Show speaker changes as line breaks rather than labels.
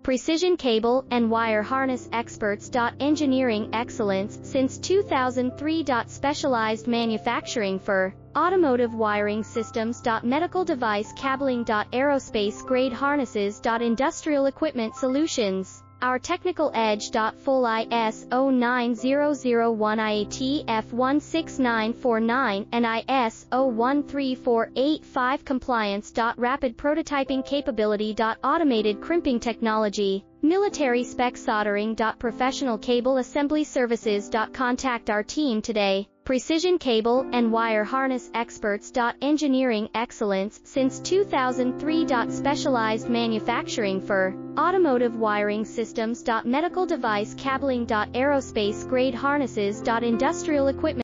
precision cable and wire harness experts. Engineering excellence since 2003. Specialized manufacturing for automotive wiring systems. Medical device cabling. Aerospace grade harnesses. Industrial equipment solutions. Our technical edge. Full IS9100 IATF 16949 and IS013485 compliance. Rapid prototyping capability. Automated crimping technology. Military spec soldering. Professional cable assembly services. Contact our team today. Precision cable and wire harness experts. Engineering excellence since 2003. Specialized manufacturing for automotive wiring systems. Medical device cabling. Aerospace grade harnesses. Industrial equipment